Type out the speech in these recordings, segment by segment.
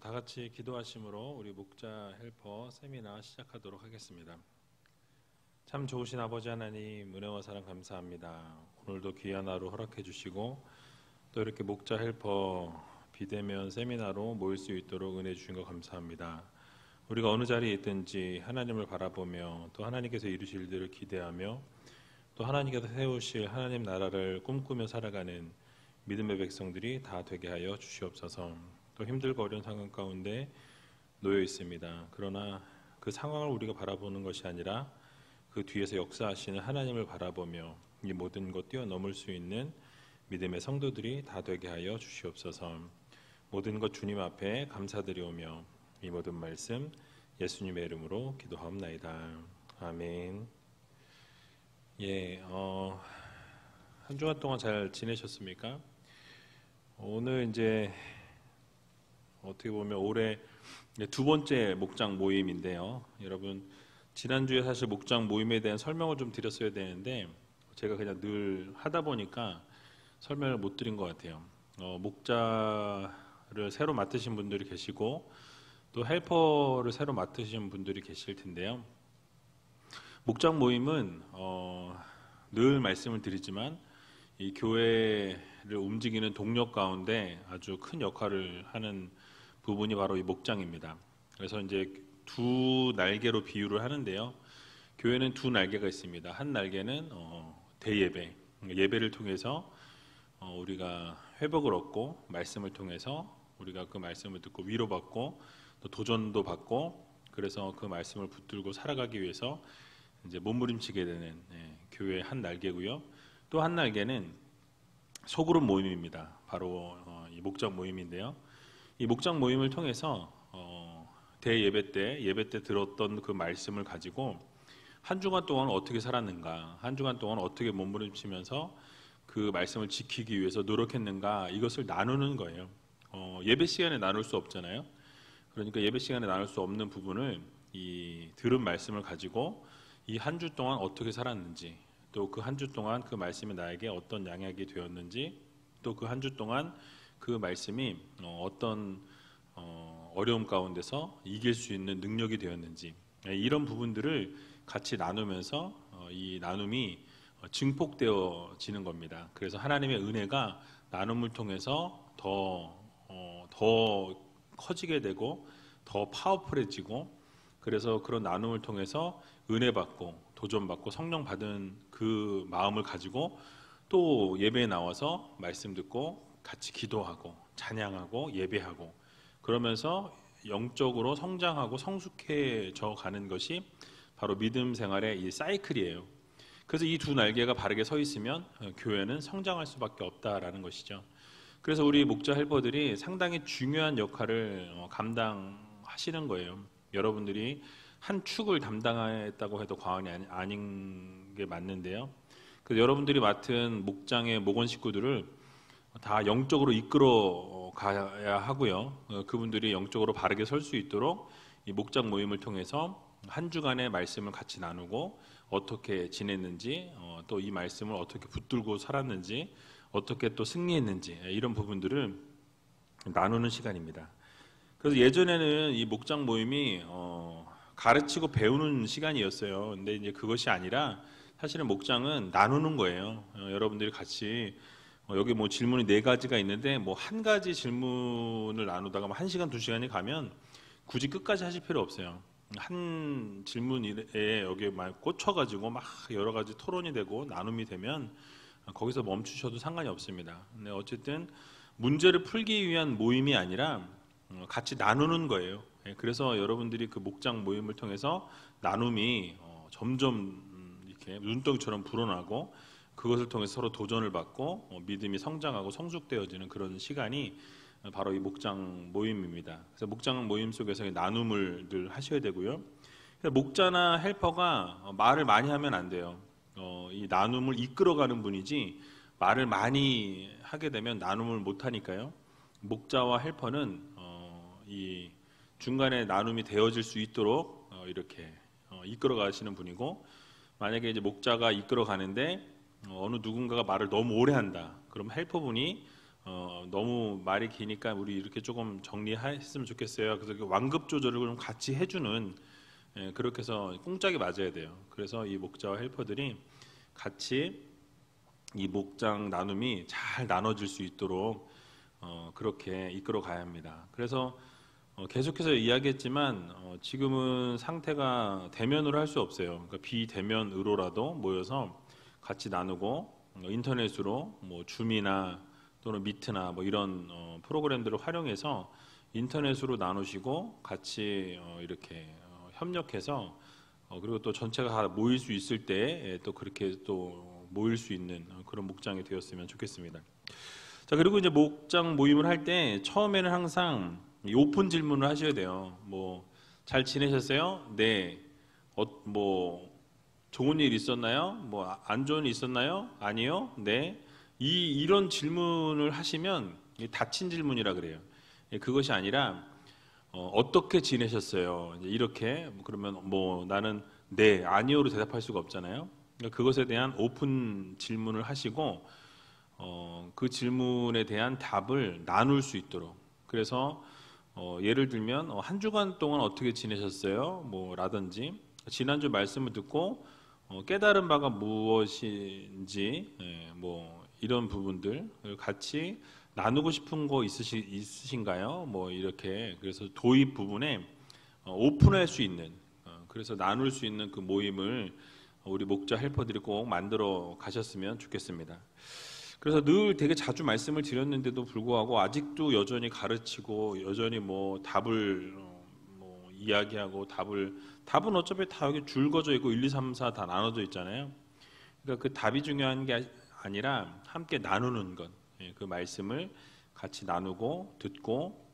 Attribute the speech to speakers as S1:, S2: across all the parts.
S1: 다 같이 기도하심으로 우리 목자 헬퍼 세미나 시작하도록 하겠습니다. 참 좋으신 아버지 하나님, 은혜와 사랑 감사합니다. 오늘도 귀한 하루 허락해 주시고 또 이렇게 목자 헬퍼 비대면 세미나로 모일 수 있도록 은혜 주신 것 감사합니다. 우리가 어느 자리에 있든지 하나님을 바라보며 또 하나님께서 이루실 일들을 기대하며 또 하나님께서 세우실 하나님 나라를 꿈꾸며 살아가는 믿음의 백성들이 다 되게 하여 주시옵소서. 또 힘들고 어려운 상황 가운데 놓여 있습니다. 그러나 그 상황을 우리가 바라보는 것이 아니라 그 뒤에서 역사하시는 하나님을 바라보며 이 모든 것 뛰어넘을 수 있는 믿음의 성도들이 다 되게 하여 주시옵소서. 모든 것 주님 앞에 감사드리오며 이 모든 말씀 예수님의 이름으로 기도하옵나이다. 아멘. 한 주간 동안 잘 지내셨습니까? 오늘 이제 어떻게 보면 올해 두 번째 목장 모임인데요. 여러분, 지난주에 사실 목장 모임에 대한 설명을 좀 드렸어야 되는데 제가 그냥 늘 하다 보니까 설명을 못 드린 것 같아요. 목자를 새로 맡으신 분들이 계시고 또 헬퍼를 새로 맡으신 분들이 계실 텐데요. 목장 모임은 늘 말씀을 드리지만 이 교회를 움직이는 동력 가운데 아주 큰 역할을 하는 부분이 바로 이 목장입니다. 그래서 이제 두 날개로 비유를 하는데요. 교회는 두 날개가 있습니다. 한 날개는 대예배, 예배를 통해서 우리가 회복을 얻고 말씀을 통해서 우리가 그 말씀을 듣고 위로받고 또 도전도 받고 그래서 그 말씀을 붙들고 살아가기 위해서 이제 몸부림치게 되는 교회의 한 날개고요. 또 한 날개는 소그룹 모임입니다. 바로 이 목장 모임인데요. 이 목장 모임을 통해서 대예배 때 들었던 그 말씀을 가지고 한 주간 동안 어떻게 살았는가, 한 주간 동안 어떻게 몸부림치면서 그 말씀을 지키기 위해서 노력했는가, 이것을 나누는 거예요. 예배 시간에 나눌 수 없잖아요. 그러니까 예배 시간에 나눌 수 없는 부분을 이 들은 말씀을 가지고 이 한 주 동안 어떻게 살았는지, 또 그 한 주 동안 그 말씀이 나에게 어떤 양약이 되었는지, 또 그 한 주 동안 그 말씀이 어떤 어려움 가운데서 이길 수 있는 능력이 되었는지, 이런 부분들을 같이 나누면서 이 나눔이 증폭되어지는 겁니다. 그래서 하나님의 은혜가 나눔을 통해서 더 커지게 되고 더 파워풀해지고, 그래서 그런 나눔을 통해서 은혜 받고 도전 받고 성령 받은 그 마음을 가지고 또 예배에 나와서 말씀 듣고 같이 기도하고 찬양하고 예배하고 그러면서 영적으로 성장하고 성숙해져 가는 것이 바로 믿음 생활의 이 사이클이에요. 그래서 이 두 날개가 바르게 서 있으면 교회는 성장할 수밖에 없다라는 것이죠. 그래서 우리 목자 헬퍼들이 상당히 중요한 역할을 감당하시는 거예요. 여러분들이 한 축을 담당했다고 해도 과언이 아닌 게 맞는데요. 그래서 여러분들이 맡은 목장의 목원 식구들을 다 영적으로 이끌어 가야 하고요. 그분들이 영적으로 바르게 설 수 있도록 이 목장 모임을 통해서 한 주간의 말씀을 같이 나누고 어떻게 지냈는지, 또 이 말씀을 어떻게 붙들고 살았는지, 어떻게 또 승리했는지, 이런 부분들을 나누는 시간입니다. 그래서 예전에는 이 목장 모임이 가르치고 배우는 시간이었어요. 근데 이제 그것이 아니라 사실은 목장은 나누는 거예요. 여러분들이 같이 여기 뭐 질문이 4가지가 있는데 뭐 한 가지 질문을 나누다가 1시간, 2시간이 가면 굳이 끝까지 하실 필요 없어요. 한 질문에 여기에 막 꽂혀가지고 막 여러 가지 토론이 되고 나눔이 되면 거기서 멈추셔도 상관이 없습니다. 근데 어쨌든 문제를 풀기 위한 모임이 아니라 같이 나누는 거예요. 그래서 여러분들이 그 목장 모임을 통해서 나눔이 점점 이렇게 눈덩이처럼 불어나고 그것을 통해서 서로 도전을 받고 믿음이 성장하고 성숙되어지는 그런 시간이 바로 이 목장 모임입니다. 그래서 목장 모임 속에서 나눔을 늘 하셔야 되고요. 목자나 헬퍼가 말을 많이 하면 안 돼요. 이 나눔을 이끌어가는 분이지 말을 많이 하게 되면 나눔을 못 하니까요. 목자와 헬퍼는 이 중간에 나눔이 되어질 수 있도록 이렇게 이끌어가시는 분이고, 만약에 이제 목자가 이끌어가는데 어느 누군가가 말을 너무 오래 한다. 그럼 헬퍼분이 너무 말이 기니까 우리 이렇게 조금 정리했으면 좋겠어요. 그래서 그 완급 조절을 좀 같이 해주는, 그렇게 해서 꽁짝이 맞아야 돼요. 그래서 이 목자와 헬퍼들이 같이 이 목장 나눔이 잘 나눠질 수 있도록 그렇게 이끌어 가야 합니다. 그래서 계속해서 이야기했지만 지금은 상태가 대면으로 할 수 없어요. 그러니까 비대면으로라도 모여서 같이 나누고 인터넷으로 뭐 줌이나 또는 미트나 뭐 이런 프로그램들을 활용해서 인터넷으로 나누시고 같이 이렇게 협력해서 그리고 또 전체가 다 모일 수 있을 때 또 그렇게 또 모일 수 있는 그런 목장이 되었으면 좋겠습니다. 자, 그리고 이제 목장 모임을 할 때 처음에는 항상 이 오픈 질문을 하셔야 돼요. 뭐 잘 지내셨어요? 네. 뭐 좋은 일 있었나요? 뭐 안 좋은 일 있었나요? 아니요. 네. 이런 질문을 하시면 닫힌 질문이라 그래요. 그것이 아니라 어떻게 지내셨어요? 이제 이렇게 그러면 뭐 나는 네, 아니요로 대답할 수가 없잖아요. 그러니까 그것에 대한 오픈 질문을 하시고 그 질문에 대한 답을 나눌 수 있도록. 그래서 예를 들면 한 주간 동안 어떻게 지내셨어요? 뭐 라든지 지난주 말씀을 듣고 깨달은 바가 무엇인지 뭐 이런 부분들 같이 나누고 싶은 거 있으신가요? 뭐 이렇게 그래서 도입 부분에 오픈할 수 있는 그래서 나눌 수 있는 그 모임을 우리 목자 헬퍼들이 꼭 만들어 가셨으면 좋겠습니다. 그래서 늘 되게 자주 말씀을 드렸는데도 불구하고 아직도 여전히 가르치고 여전히 뭐 답을 뭐 이야기하고 답은 어차피 다 여기 줄 거져 있고 1, 2, 3, 4 다 나눠져 있잖아요. 그러니까 그 답이 중요한 게 아니라 함께 나누는 것, 그 말씀을 같이 나누고 듣고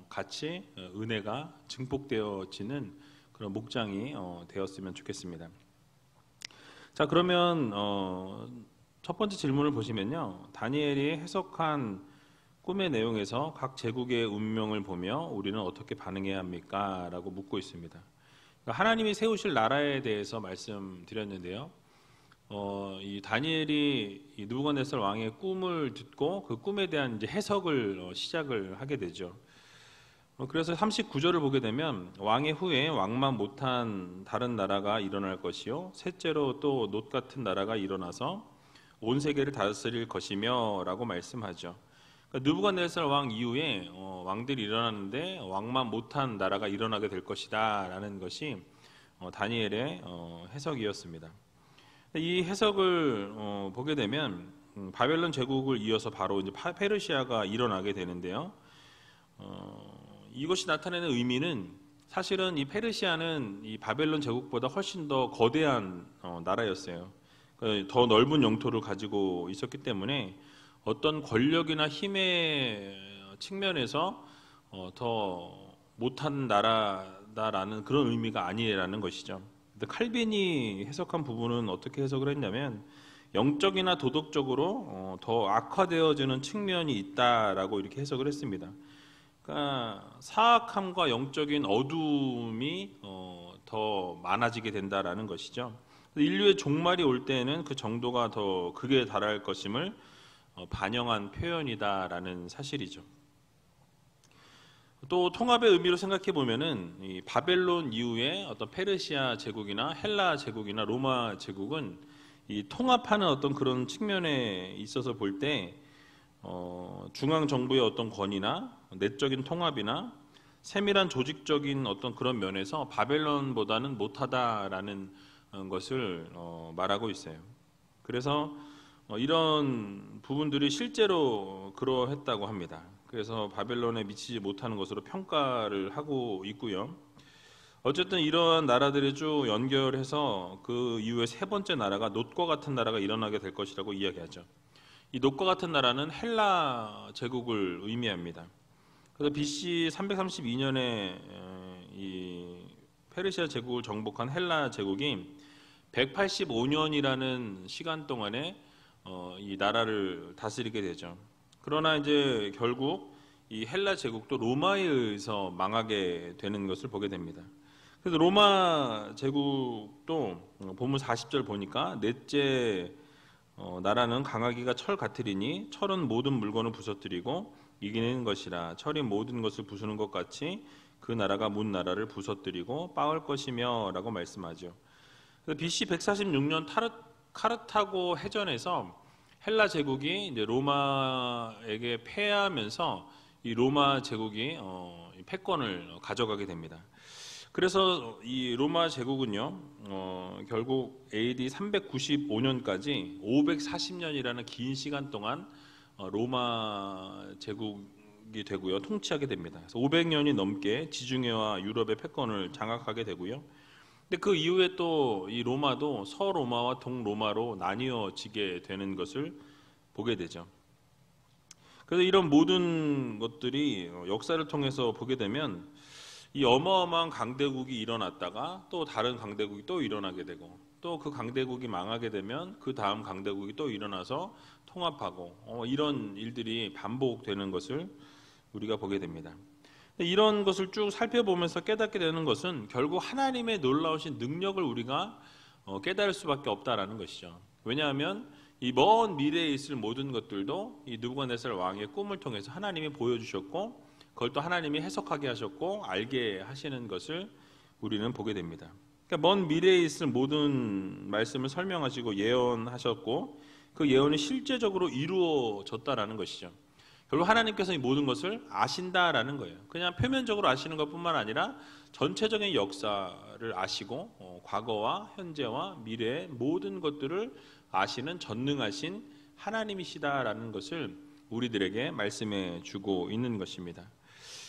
S1: 같이 은혜가 증폭되어지는 그런 목장이 되었으면 좋겠습니다. 자, 그러면 첫 번째 질문을 보시면요. 다니엘이 해석한 꿈의 내용에서 각 제국의 운명을 보며 우리는 어떻게 반응해야 합니까? 라고 묻고 있습니다. 그러니까 하나님이 세우실 나라에 대해서 말씀드렸는데요. 이 다니엘이 이 느부갓네살 왕의 꿈을 듣고 그 꿈에 대한 이제 해석을 시작을 하게 되죠. 그래서 39절을 보게 되면 왕의 후에 왕만 못한 다른 나라가 일어날 것이요 셋째로 또 놋 같은 나라가 일어나서 온 세계를 다스릴 것이며 라고 말씀하죠. 그러니까 느부갓네살 왕 이후에 왕들이 일어나는데 왕만 못한 나라가 일어나게 될 것이다 라는 것이 다니엘의 해석이었습니다. 이 해석을 보게 되면 바벨론 제국을 이어서 바로 이제 페르시아가 일어나게 되는데요. 이것이 나타내는 의미는 사실은 이 페르시아는 이 바벨론 제국보다 훨씬 더 거대한 나라였어요. 더 넓은 영토를 가지고 있었기 때문에 어떤 권력이나 힘의 측면에서 더 못한 나라다라는 그런 의미가 아니라는 것이죠. 칼빈이 해석한 부분은 어떻게 해석을 했냐면 영적이나 도덕적으로 더 악화되어지는 측면이 있다라고 이렇게 해석을 했습니다. 그러니까 사악함과 영적인 어두움이 더 많아지게 된다라는 것이죠. 인류의 종말이 올 때에는 그 정도가 더 극에 달할 것임을 반영한 표현이다라는 사실이죠. 또 통합의 의미로 생각해 보면은 이 바벨론 이후에 어떤 페르시아 제국이나 헬라 제국이나 로마 제국은 이 통합하는 어떤 그런 측면에 있어서 볼 때 중앙 정부의 어떤 권위나 내적인 통합이나 세밀한 조직적인 어떤 그런 면에서 바벨론보다는 못하다라는 것을 말하고 있어요. 그래서 이런 부분들이 실제로 그러했다고 합니다. 그래서 바벨론에 미치지 못하는 것으로 평가를 하고 있고요. 어쨌든 이러한 나라들이 쭉 연결해서 그 이후에 세 번째 나라가 놋과 같은 나라가 일어나게 될 것이라고 이야기하죠. 이 놋과 같은 나라는 헬라 제국을 의미합니다. 그래서 BC 332년에 이 페르시아 제국을 정복한 헬라 제국이 185년이라는 시간 동안에 이 나라를 다스리게 되죠. 그러나 이제 결국 이 헬라 제국도 로마에 의해서 망하게 되는 것을 보게 됩니다. 그래서 로마 제국도 본문 40절 보니까 넷째 나라는 강하기가 철 같으리니 철은 모든 물건을 부서뜨리고 이기는 것이라 철이 모든 것을 부수는 것 같이 그 나라가 문 나라를 부서뜨리고 빠을 것이며 라고 말씀하죠. BC 146년 카르타고 해전에서 헬라 제국이 이제 로마에게 패하면서 이 로마 제국이 패권을 가져가게 됩니다. 그래서 이 로마 제국은요, 결국 AD 395년까지 540년이라는 긴 시간 동안 로마 제국이 되고요, 통치하게 됩니다. 그래서 500년이 넘게 지중해와 유럽의 패권을 장악하게 되고요. 근데 그 이후에 또 이 로마도 서로마와 동로마로 나뉘어지게 되는 것을 보게 되죠. 그래서 이런 모든 것들이 역사를 통해서 보게 되면 이 어마어마한 강대국이 일어났다가 또 다른 강대국이 또 일어나게 되고 또 그 강대국이 망하게 되면 그 다음 강대국이 또 일어나서 통합하고 이런 일들이 반복되는 것을 우리가 보게 됩니다. 이런 것을 쭉 살펴보면서 깨닫게 되는 것은 결국 하나님의 놀라우신 능력을 우리가 깨달을 수밖에 없다라는 것이죠. 왜냐하면 이 먼 미래에 있을 모든 것들도 이 느부갓네살 왕의 꿈을 통해서 하나님이 보여주셨고 그걸 또 하나님이 해석하게 하셨고 알게 하시는 것을 우리는 보게 됩니다. 그러니까 먼 미래에 있을 모든 말씀을 설명하시고 예언하셨고 그 예언이 실제적으로 이루어졌다라는 것이죠. 결국 하나님께서 이 모든 것을 아신다라는 거예요. 그냥 표면적으로 아시는 것뿐만 아니라 전체적인 역사를 아시고 과거와 현재와 미래의 모든 것들을 아시는 전능하신 하나님이시다라는 것을 우리들에게 말씀해 주고 있는 것입니다.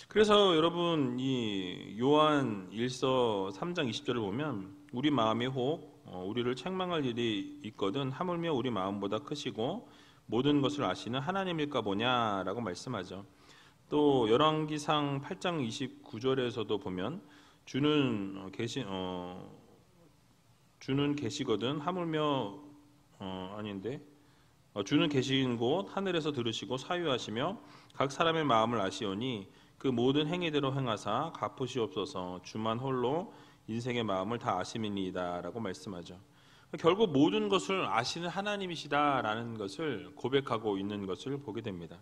S1: 그래서 여러분 이 요한 1서 3장 20절을 보면 우리 마음이 혹 우리를 책망할 일이 있거든 하물며 우리 마음보다 크시고 모든 것을 아시는 하나님일까 보냐라고 말씀하죠. 또 열왕기상 8장 29절에서도 보면 주는 계시거든 하물며 주는 계신 곳 하늘에서 들으시고 사유하시며 각 사람의 마음을 아시오니 그 모든 행위대로 행하사 갚으시옵소서 주만 홀로 인생의 마음을 다 아심이니이다라고 말씀하죠. 결국 모든 것을 아시는 하나님이시다라는 것을 고백하고 있는 것을 보게 됩니다.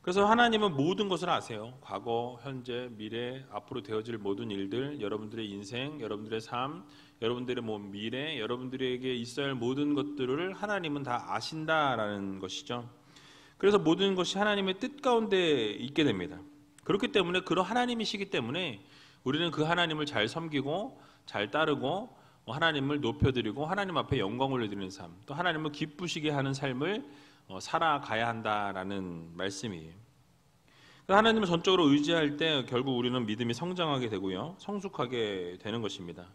S1: 그래서 하나님은 모든 것을 아세요. 과거, 현재, 미래, 앞으로 되어질 모든 일들, 여러분들의 인생, 여러분들의 삶, 여러분들의 미래, 여러분들에게 있어야 할 모든 것들을 하나님은 다 아신다라는 것이죠. 그래서 모든 것이 하나님의 뜻 가운데 있게 됩니다. 그렇기 때문에 그런 하나님이시기 때문에 우리는 그 하나님을 잘 섬기고 잘 따르고 하나님을 높여드리고 하나님 앞에 영광을 올려드리는 삶, 또 하나님을 기쁘시게 하는 삶을 살아가야 한다라는 말씀이에요. 하나님을 전적으로 의지할 때 결국 우리는 믿음이 성장하게 되고요, 성숙하게 되는 것입니다.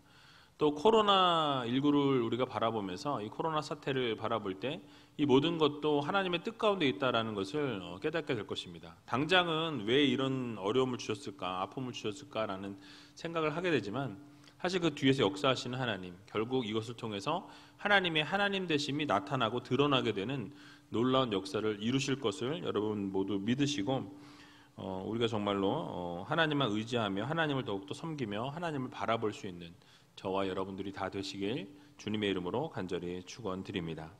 S1: 또 코로나19를 우리가 바라보면서 이 코로나 사태를 바라볼 때 이 모든 것도 하나님의 뜻 가운데 있다라는 것을 깨닫게 될 것입니다. 당장은 왜 이런 어려움을 주셨을까, 아픔을 주셨을까라는 생각을 하게 되지만 사실 그 뒤에서 역사하시는 하나님, 결국 이것을 통해서 하나님의 하나님 되심이 나타나고 드러나게 되는 놀라운 역사를 이루실 것을 여러분 모두 믿으시고 우리가 정말로 하나님만 의지하며 하나님을 더욱더 섬기며 하나님을 바라볼 수 있는 저와 여러분들이 다 되시길 주님의 이름으로 간절히 축원드립니다.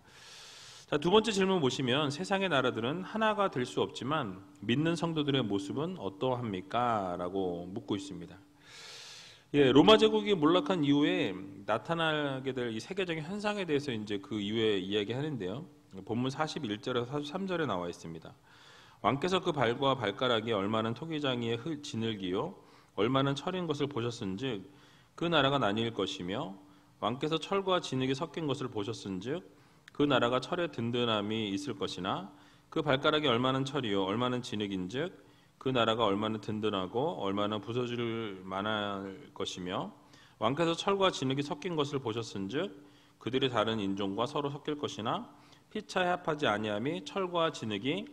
S1: 자, 두 번째 질문 보시면 세상의 나라들은 하나가 될 수 없지만 믿는 성도들의 모습은 어떠합니까? 라고 묻고 있습니다. 로마 제국이 몰락한 이후에 나타나게 될 이 세계적인 현상에 대해서 이제 그 이후에 이야기하는데요. 본문 41절에서 43절에 나와 있습니다. 왕께서 그 발과 발가락이 얼마는 토기장이의 진흙이요 얼마는 철인 것을 보셨은즉 그 나라가 나뉠 것이며 왕께서 철과 진흙이 섞인 것을 보셨은즉 그 나라가 철의 든든함이 있을 것이나 그 발가락이 얼마는 철이요 얼마는 진흙인즉 그 나라가 얼마나 든든하고 얼마나 부서질 만할 것이며 왕께서 철과 진흙이 섞인 것을 보셨은즉 그들이 다른 인종과 서로 섞일 것이나 피차에 합하지 아니함이 철과 진흙이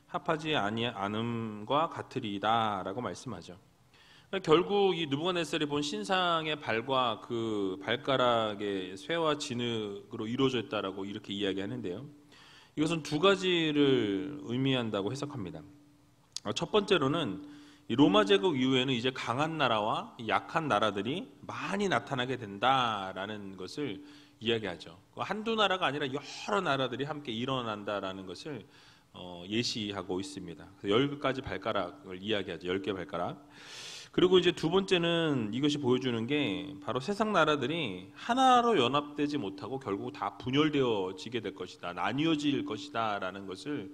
S1: 합하지 않음과 같으리이다라고 말씀하죠. 결국 이 느부갓네살이 본 신상의 발과 그 발가락의 쇠와 진흙으로 이루어져 있다라고 이렇게 이야기하는데요. 이것은 두 가지를 의미한다고 해석합니다. 첫 번째로는 이 로마 제국 이후에는 이제 강한 나라와 약한 나라들이 많이 나타나게 된다라는 것을 이야기하죠. 한두 나라가 아니라 여러 나라들이 함께 일어난다라는 것을 예시하고 있습니다. 10가지 발가락을 이야기하죠. 10개 발가락. 그리고 이제 두 번째는 이것이 보여주는 게 바로 세상 나라들이 하나로 연합되지 못하고 결국 다 분열되어지게 될 것이다. 나뉘어질 것이다. 라는 것을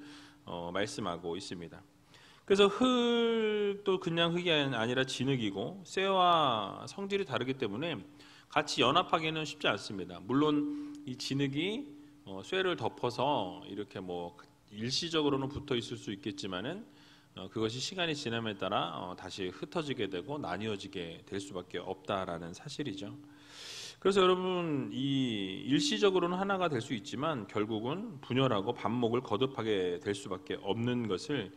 S1: 말씀하고 있습니다. 그래서 흙도 그냥 흙이 아니라 진흙이고 쇠와 성질이 다르기 때문에 같이 연합하기는 쉽지 않습니다. 물론 이 진흙이 쇠를 덮어서 이렇게 뭐 일시적으로는 붙어 있을 수 있겠지만은 그것이 시간이 지남에 따라 다시 흩어지게 되고 나뉘어지게 될 수밖에 없다라는 사실이죠. 그래서 여러분 이 일시적으로는 하나가 될 수 있지만 결국은 분열하고 반목을 거듭하게 될 수밖에 없는 것을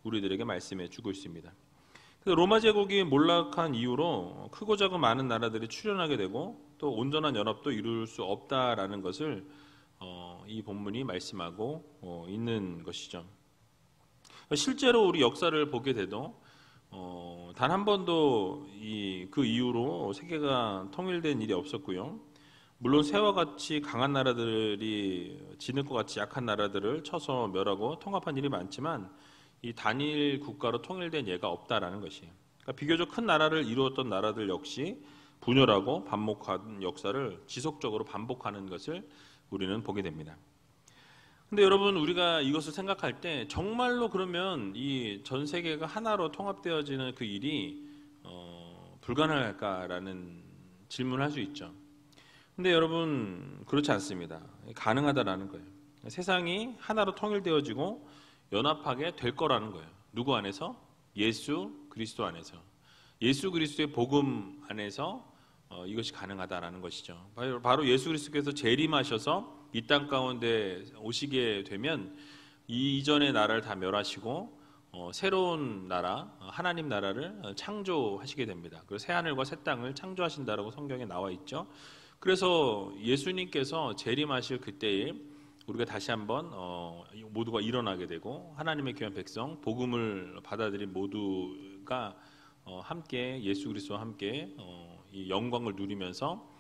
S1: 우리들에게 말씀해 주고 있습니다. 로마 제국이 몰락한 이후로 크고 작은 많은 나라들이 출현하게 되고 또 온전한 연합도 이룰 수 없다라는 것을 이 본문이 말씀하고 있는 것이죠. 실제로 우리 역사를 보게 돼도 단 한 번도 그 이후로 세계가 통일된 일이 없었고요. 물론 새와 같이 강한 나라들이 진흙과 같이 약한 나라들을 쳐서 멸하고 통합한 일이 많지만 이 단일 국가로 통일된 예가 없다라는 것이에요. 그러니까 비교적 큰 나라를 이루었던 나라들 역시 분열하고 반목한 역사를 지속적으로 반복하는 것을 우리는 보게 됩니다. 근데 여러분 우리가 이것을 생각할 때 정말로 그러면 이 전 세계가 하나로 통합되어지는 그 일이 불가능할까라는 질문을 할 수 있죠. 근데 여러분 그렇지 않습니다. 가능하다라는 거예요. 세상이 하나로 통일되어지고 연합하게 될 거라는 거예요. 누구 안에서? 예수 그리스도 안에서. 예수 그리스도의 복음 안에서 이것이 가능하다라는 것이죠. 바로 예수 그리스도께서 재림하셔서 이 땅 가운데 오시게 되면 이전의 나라를 다 멸하시고 새로운 나라, 하나님 나라를 창조하시게 됩니다. 그리고 새 하늘과 새 땅을 창조하신다라고 성경에 나와 있죠. 그래서 예수님께서 재림하실 그때에 우리가 다시 한번 모두가 일어나게 되고 하나님의 귀한 백성, 복음을 받아들인 모두가 함께 예수 그리스도와 함께 이 영광을 누리면서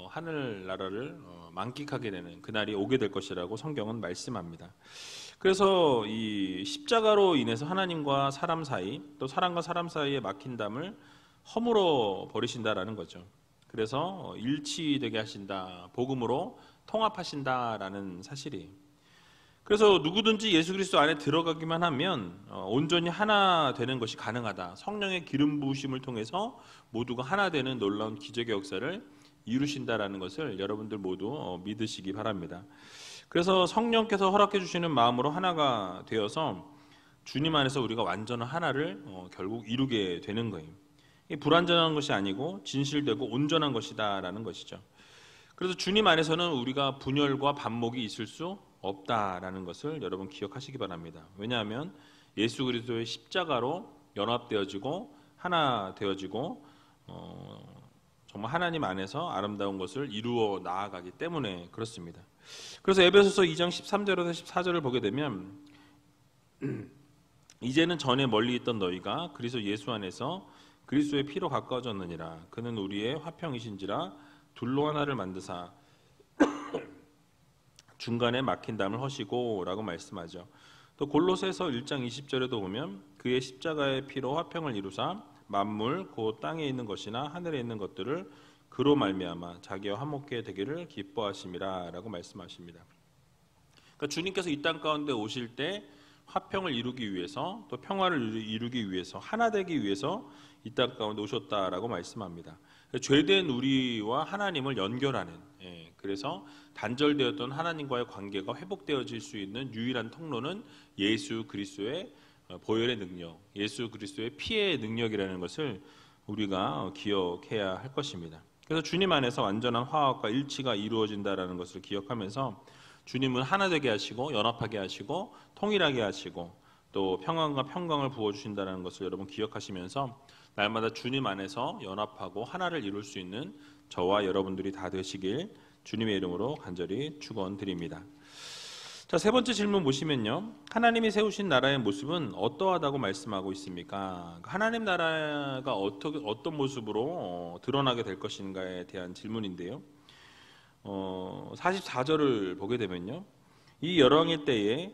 S1: 하늘 나라를 만끽하게 되는 그날이 오게 될 것이라고 성경은 말씀합니다. 그래서 이 십자가로 인해서 하나님과 사람 사이 또 사람과 사람 사이에 막힌 담을 허물어 버리신다라는 거죠. 그래서 일치되게 하신다, 복음으로 통합하신다라는 사실이에요. 그래서 누구든지 예수 그리스도 안에 들어가기만 하면 온전히 하나 되는 것이 가능하다. 성령의 기름 부으심을 통해서 모두가 하나 되는 놀라운 기적의 역사를 이루신다라는 것을 여러분들 모두 믿으시기 바랍니다. 그래서 성령께서 허락해 주시는 마음으로 하나가 되어서 주님 안에서 우리가 완전한 하나를 결국 이루게 되는 거예요. 이 불완전한 것이 아니고 진실되고 온전한 것이다라는 것이죠. 그래서 주님 안에서는 우리가 분열과 반목이 있을 수 없다라는 것을 여러분 기억하시기 바랍니다. 왜냐하면 예수 그리스도의 십자가로 연합되어지고 하나 되어지고 정말 하나님 안에서 아름다운 것을 이루어 나아가기 때문에 그렇습니다. 그래서 에베소서 2장 13절에서 14절을 보게 되면 이제는 전에 멀리 있던 너희가 그리스도 예수 안에서 그리스도의 피로 가까워졌느니라. 그는 우리의 화평이신지라 둘로 하나를 만드사 중간에 막힌 담을 허시고 라고 말씀하죠. 또 골로새서 1장 20절에도 보면 그의 십자가의 피로 화평을 이루사 만물 곧 땅에 있는 것이나 하늘에 있는 것들을 그로 말미암아 자기와 화목케 되기를 기뻐하심이라 라고 말씀하십니다. 그러니까 주님께서 이 땅 가운데 오실 때 화평을 이루기 위해서 또 평화를 이루기 위해서 하나 되기 위해서 이 땅 가운데 오셨다라고 말씀합니다. 죄된 우리와 하나님을 연결하는 그래서 단절되었던 하나님과의 관계가 회복되어질 수 있는 유일한 통로는 예수 그리스도의 보혈의 능력, 예수 그리스도의 피의 능력이라는 것을 우리가 기억해야 할 것입니다. 그래서 주님 안에서 완전한 화합과 일치가 이루어진다라는 것을 기억하면서 주님은 하나 되게 하시고 연합하게 하시고 통일하게 하시고 또 평안과 평강을 부어주신다는 것을 여러분 기억하시면서 날마다 주님 안에서 연합하고 하나를 이룰 수 있는 저와 여러분들이 다 되시길 주님의 이름으로 간절히 축원드립니다. 자, 세 번째 질문 보시면요. 하나님이 세우신 나라의 모습은 어떠하다고 말씀하고 있습니까? 하나님 나라가 어떤 모습으로 드러나게 될 것인가에 대한 질문인데요. 44절을 보게 되면요, 이 열왕의 때에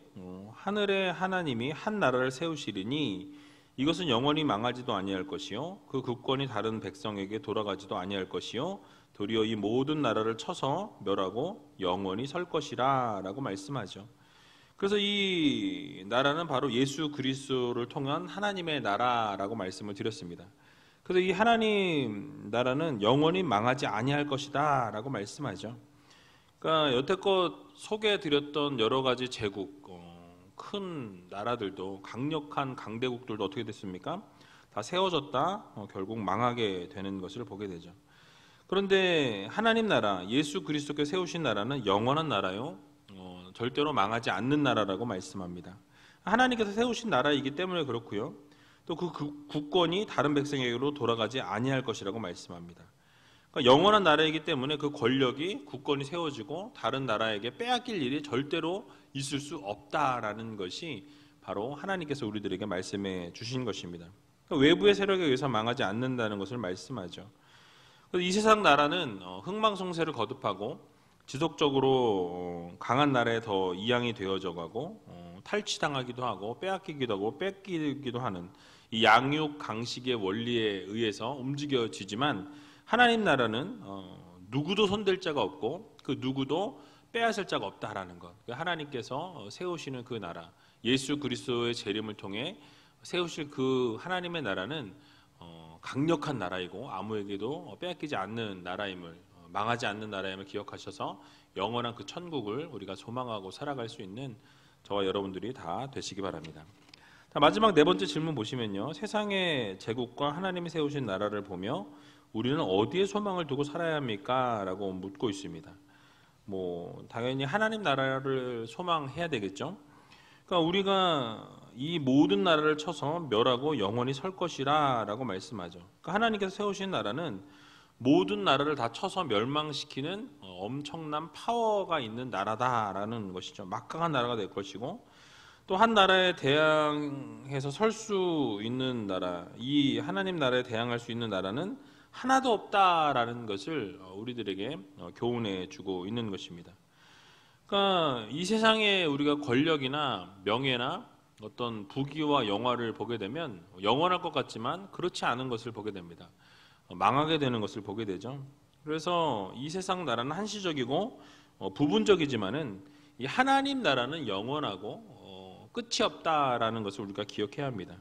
S1: 하늘의 하나님이 한 나라를 세우시리니 이것은 영원히 망하지도 아니할 것이요 그 국권이 다른 백성에게 돌아가지도 아니할 것이요 도리어 이 모든 나라를 쳐서 멸하고 영원히 설 것이라 라고 말씀하죠. 그래서 이 나라는 바로 예수 그리스도를 통한 하나님의 나라라고 말씀을 드렸습니다. 그래서 이 하나님 나라는 영원히 망하지 아니할 것이다 라고 말씀하죠. 그러니까 여태껏 소개해드렸던 여러 가지 제국, 큰 나라들도, 강력한 강대국들도 어떻게 됐습니까? 다 세워졌다 결국 망하게 되는 것을 보게 되죠. 그런데 하나님 나라, 예수 그리스도께 세우신 나라는 영원한 나라요, 절대로 망하지 않는 나라라고 말씀합니다. 하나님께서 세우신 나라이기 때문에 그렇고요, 또 그 국권이 다른 백성에게로 돌아가지 아니할 것이라고 말씀합니다. 그러니까 영원한 나라이기 때문에 그 권력이, 국권이 세워지고 다른 나라에게 빼앗길 일이 절대로 있을 수 없다라는 것이 바로 하나님께서 우리들에게 말씀해 주신 것입니다. 그러니까 외부의 세력에 의해서 망하지 않는다는 것을 말씀하죠. 이 세상 나라는 흥망성쇠를 거듭하고 지속적으로 강한 나라에 더 이양이 되어져 가고 탈취당하기도 하고 빼앗기기도 하고 뺏기기도 하는 이 양육 강식의 원리에 의해서 움직여지지만, 하나님 나라는 누구도 손댈 자가 없고 그 누구도 빼앗을 자가 없다라는 것. 하나님께서 세우시는 그 나라, 예수 그리스도의 재림을 통해 세우실 그 하나님의 나라는 강력한 나라이고 아무에게도 빼앗기지 않는 나라임을, 망하지 않는 나라임을 기억하셔서 영원한 그 천국을 우리가 소망하고 살아갈 수 있는 저와 여러분들이 다 되시기 바랍니다. 마지막 네 번째 질문 보시면요, 세상의 제국과 하나님이 세우신 나라를 보며 우리는 어디에 소망을 두고 살아야 합니까? 라고 묻고 있습니다. 당연히 하나님 나라를 소망해야 되겠죠. 그러니까 우리가 이 모든 나라를 쳐서 멸하고 영원히 설 것이라 라고 말씀하죠. 그러니까 하나님께서 세우신 나라는 모든 나라를 다 쳐서 멸망시키는 엄청난 파워가 있는 나라다라는 것이죠. 막강한 나라가 될 것이고, 또 한 나라에 대항해서 설 수 있는 나라, 이 하나님 나라에 대항할 수 있는 나라는 하나도 없다라는 것을 우리들에게 교훈해 주고 있는 것입니다. 그러니까 이 세상에 우리가 권력이나 명예나 어떤 부귀와 영화를 보게 되면 영원할 것 같지만 그렇지 않은 것을 보게 됩니다. 망하게 되는 것을 보게 되죠. 그래서 이 세상 나라는 한시적이고 부분적이지만은 이 하나님 나라는 영원하고 끝이 없다라는 것을 우리가 기억해야 합니다.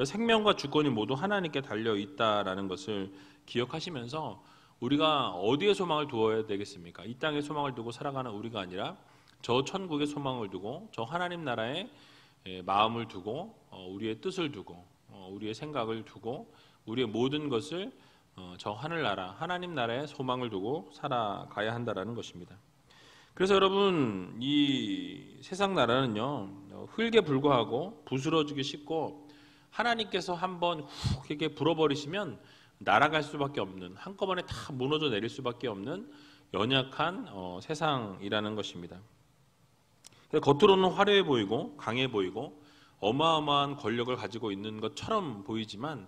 S1: 생명과 주권이 모두 하나님께 달려 있다라는 것을 기억하시면서 우리가 어디에 소망을 두어야 되겠습니까? 이 땅에 소망을 두고 살아가는 우리가 아니라 저 천국에 소망을 두고 저 하나님 나라에 마음을 두고 우리의 뜻을 두고 우리의 생각을 두고 우리의 모든 것을 저 하늘나라 하나님 나라에 소망을 두고 살아가야 한다라는 것입니다. 그래서 여러분, 이 세상 나라는요, 흙에 불과하고 부스러지기 쉽고 하나님께서 한번 훅 이렇게 불어버리시면 날아갈 수밖에 없는, 한꺼번에 다 무너져 내릴 수밖에 없는 연약한 세상이라는 것입니다. 겉으로는 화려해 보이고 강해 보이고 어마어마한 권력을 가지고 있는 것처럼 보이지만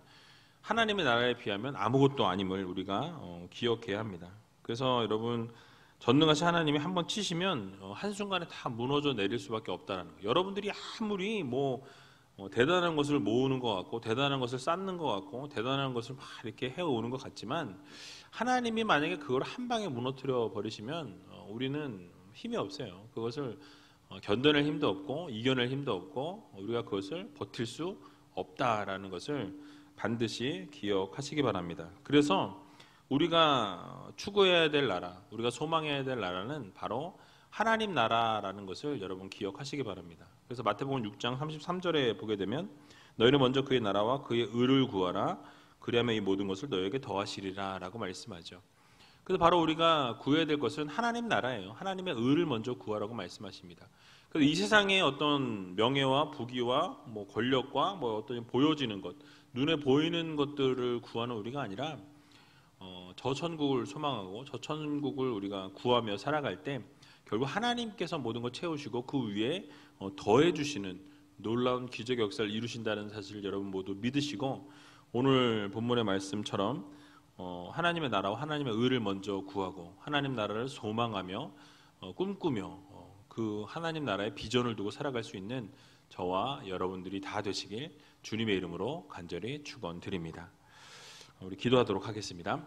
S1: 하나님의 나라에 비하면 아무것도 아님을 우리가 기억해야 합니다. 그래서 여러분, 전능하신 하나님이 한번 치시면 한순간에 다 무너져 내릴 수밖에 없다는 거예요. 여러분들이 아무리 대단한 것을 모으는 것 같고 대단한 것을 쌓는 것 같고 대단한 것을 막 이렇게 해오는 것 같지만 하나님이 만약에 그걸 한 방에 무너뜨려 버리시면 우리는 힘이 없어요. 그것을 견뎌낼 힘도 없고 이겨낼 힘도 없고 우리가 그것을 버틸 수 없다라는 것을 반드시 기억하시기 바랍니다. 그래서 우리가 추구해야 될 나라, 우리가 소망해야 될 나라는 바로 하나님 나라라는 것을 여러분 기억하시기 바랍니다. 그래서 마태복음 6장 33절에 보게 되면 너희는 먼저 그의 나라와 그의 의를 구하라 그리하면 이 모든 것을 너희에게 더하시리라 라고 말씀하죠. 그래서 바로 우리가 구해야 될 것은 하나님 나라예요. 하나님의 의를 먼저 구하라고 말씀하십니다. 그래서 이 세상의 어떤 명예와 부귀와 권력과 어떤 보여지는 것, 눈에 보이는 것들을 구하는 우리가 아니라 저 천국을 소망하고 저 천국을 우리가 구하며 살아갈 때 결국 하나님께서 모든 걸 채우시고 그 위에 더해 주시는 놀라운 기적 역사를 이루신다는 사실을 여러분 모두 믿으시고 오늘 본문의 말씀처럼 하나님의 나라와 하나님의 의를 먼저 구하고 하나님 나라를 소망하며 꿈꾸며 그 하나님 나라의 비전을 두고 살아갈 수 있는 저와 여러분들이 다 되시길 주님의 이름으로 간절히 축원드립니다. 우리 기도하도록 하겠습니다.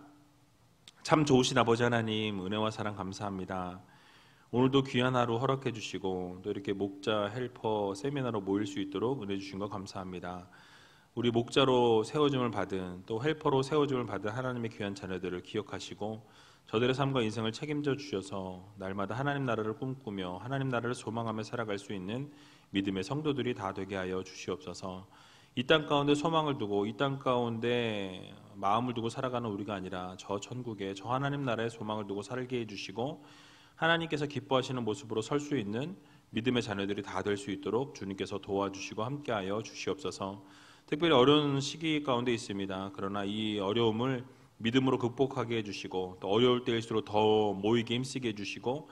S1: 참 좋으신 아버지 하나님, 은혜와 사랑 감사합니다. 오늘도 귀한 하루 허락해 주시고 또 이렇게 목자 헬퍼 세미나로 모일 수 있도록 은혜 주신 거 감사합니다. 우리 목자로 세워짐을 받은 또 헬퍼로 세워짐을 받은 하나님의 귀한 자녀들을 기억하시고 저들의 삶과 인생을 책임져 주셔서 날마다 하나님 나라를 꿈꾸며 하나님 나라를 소망하며 살아갈 수 있는 믿음의 성도들이 다 되게 하여 주시옵소서. 이 땅 가운데 소망을 두고 이 땅 가운데 마음을 두고 살아가는 우리가 아니라 저 천국에 저 하나님 나라의 소망을 두고 살게 해주시고 하나님께서 기뻐하시는 모습으로 설 수 있는 믿음의 자녀들이 다 될 수 있도록 주님께서 도와주시고 함께하여 주시옵소서. 특별히 어려운 시기 가운데 있습니다. 그러나 이 어려움을 믿음으로 극복하게 해주시고 또 어려울 때일수록 더 모이게 힘쓰게 해주시고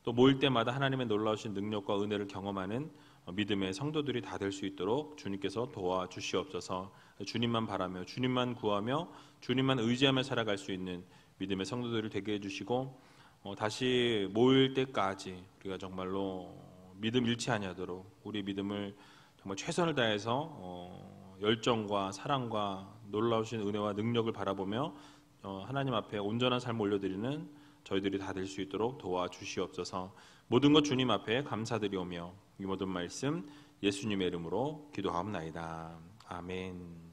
S1: 또 모일 때마다 하나님의 놀라우신 능력과 은혜를 경험하는 믿음의 성도들이 다 될 수 있도록 주님께서 도와주시옵소서. 주님만 바라며 주님만 구하며 주님만 의지하며 살아갈 수 있는 믿음의 성도들을 되게 해주시고 다시 모일 때까지 우리가 정말로 믿음 잃지 아니하도록 우리 믿음을 정말 최선을 다해서 열정과 사랑과 놀라우신 은혜와 능력을 바라보며 하나님 앞에 온전한 삶을 올려드리는 저희들이 다 될 수 있도록 도와주시옵소서. 모든 것 주님 앞에 감사드리오며 이 모든 말씀 예수님의 이름으로 기도하옵나이다. 아멘.